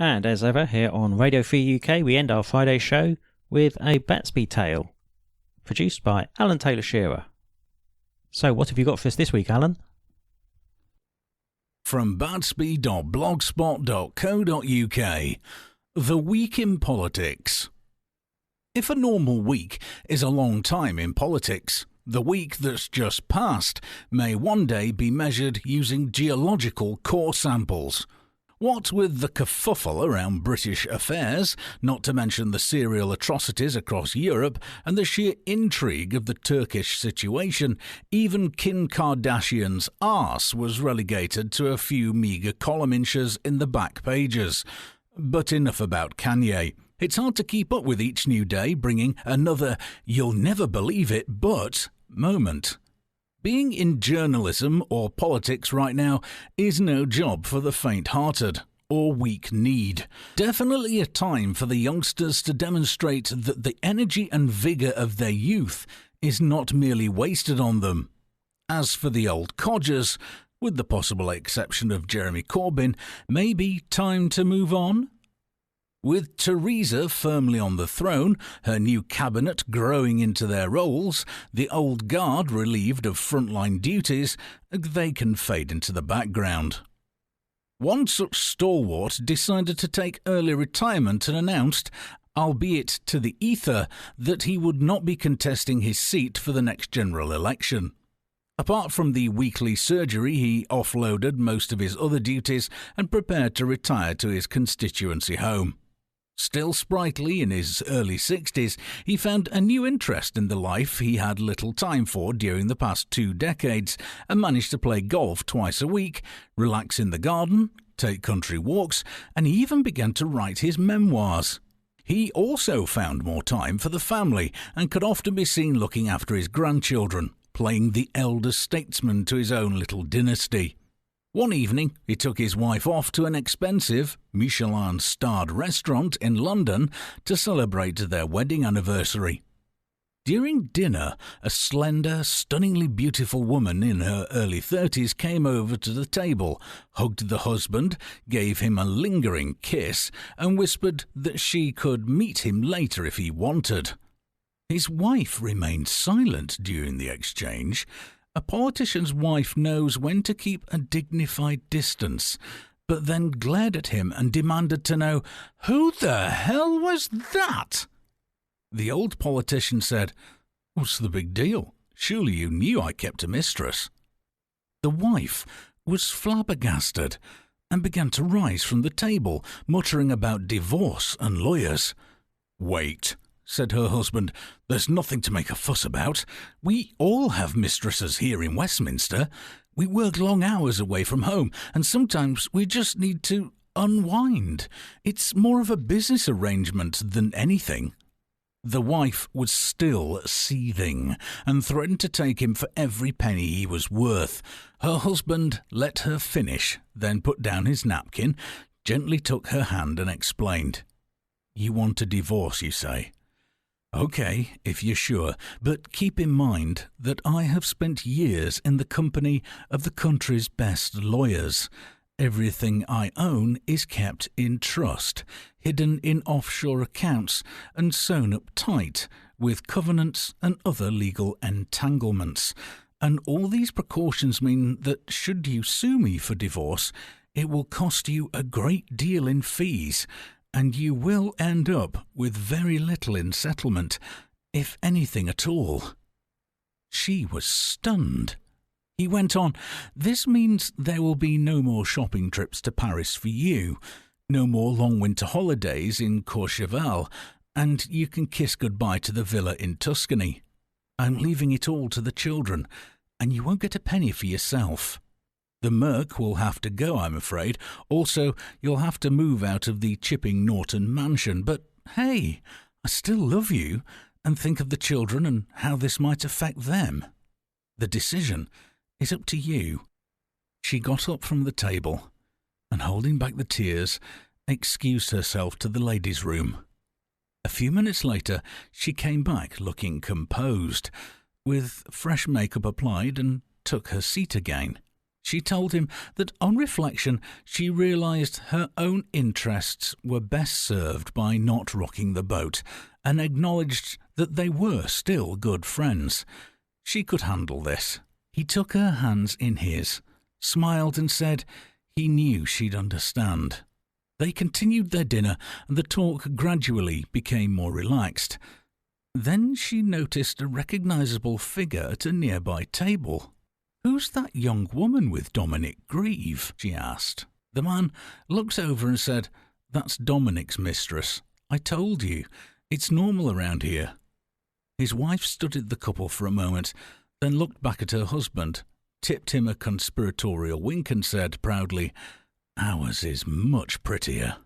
And as ever, here on Radio Free UK, we end our Friday show with a Batsby tale, produced by Alan Taylor Shearer. So, what have you got for us this week, Alan? From batsby.blogspot.co.uk, The Week in Politics. If a normal week is a long time in politics, the week that's just passed may one day be measured using geological core samples. What with the kerfuffle around British affairs, not to mention the serial atrocities across Europe and the sheer intrigue of the Turkish situation, even Kim Kardashian's arse was relegated to a few meagre column inches in the back pages. But enough about Kanye. It's hard to keep up with each new day bringing another "you'll never believe it, but" moment. Being in journalism or politics right now is no job for the faint-hearted or weak-kneed. Definitely a time for the youngsters to demonstrate that the energy and vigour of their youth is not merely wasted on them. As for the old codgers, with the possible exception of Jeremy Corbyn, maybe time to move on? With Theresa firmly on the throne, her new cabinet growing into their roles, the old guard relieved of frontline duties, they can fade into the background. One such stalwart decided to take early retirement and announced, albeit to the ether, that he would not be contesting his seat for the next general election. Apart from the weekly surgery, he offloaded most of his other duties and prepared to retire to his constituency home. Still sprightly in his early 60s, he found a new interest in the life he had little time for during the past 2 decades and managed to play golf twice a week, relax in the garden, take country walks, and he even began to write his memoirs. He also found more time for the family and could often be seen looking after his grandchildren, playing the elder statesman to his own little dynasty. One evening, he took his wife off to an expensive, Michelin-starred restaurant in London to celebrate their wedding anniversary. During dinner, a slender, stunningly beautiful woman in her early 30s came over to the table, hugged the husband, gave him a lingering kiss, and whispered that she could meet him later if he wanted. His wife remained silent during the exchange. A politician's wife knows when to keep a dignified distance, but then glared at him and demanded to know, "Who the hell was that?" The old politician said, "What's the big deal? Surely you knew I kept a mistress." The wife was flabbergasted and began to rise from the table, muttering about divorce and lawyers. "Wait," said her husband, "there's nothing to make a fuss about. We all have mistresses here in Westminster. We work long hours away from home, and sometimes we just need to unwind. It's more of a business arrangement than anything." The wife was still seething and threatened to take him for every penny he was worth. Her husband let her finish, then put down his napkin, gently took her hand and explained, "You want a divorce, you say? Okay, if you're sure, but keep in mind that I have spent years in the company of the country's best lawyers. Everything I own is kept in trust, hidden in offshore accounts and sewn up tight with covenants and other legal entanglements. And all these precautions mean that should you sue me for divorce, it will cost you a great deal in fees, and you will end up with very little in settlement, if anything at all." She was stunned. He went on, "This means there will be no more shopping trips to Paris for you, no more long winter holidays in Courchevel, and you can kiss goodbye to the villa in Tuscany. I'm leaving it all to the children, and you won't get a penny for yourself. The Merc will have to go, I'm afraid. Also, you'll have to move out of the Chipping Norton mansion. But hey, I still love you and think of the children and how this might affect them. The decision is up to you." She got up from the table and, holding back the tears, excused herself to the ladies' room. A few minutes later, she came back looking composed, with fresh makeup applied, and took her seat again. She told him that on reflection she realised her own interests were best served by not rocking the boat, and acknowledged that they were still good friends. She could handle this. He took her hands in his, smiled and said he knew she'd understand. They continued their dinner, and the talk gradually became more relaxed. Then she noticed a recognisable figure at a nearby table. "Who's that young woman with Dominic Grieve?" she asked. The man looked over and said, "That's Dominic's mistress. I told you. It's normal around here." His wife studied the couple for a moment, then looked back at her husband, tipped him a conspiratorial wink and said proudly, "Ours is much prettier."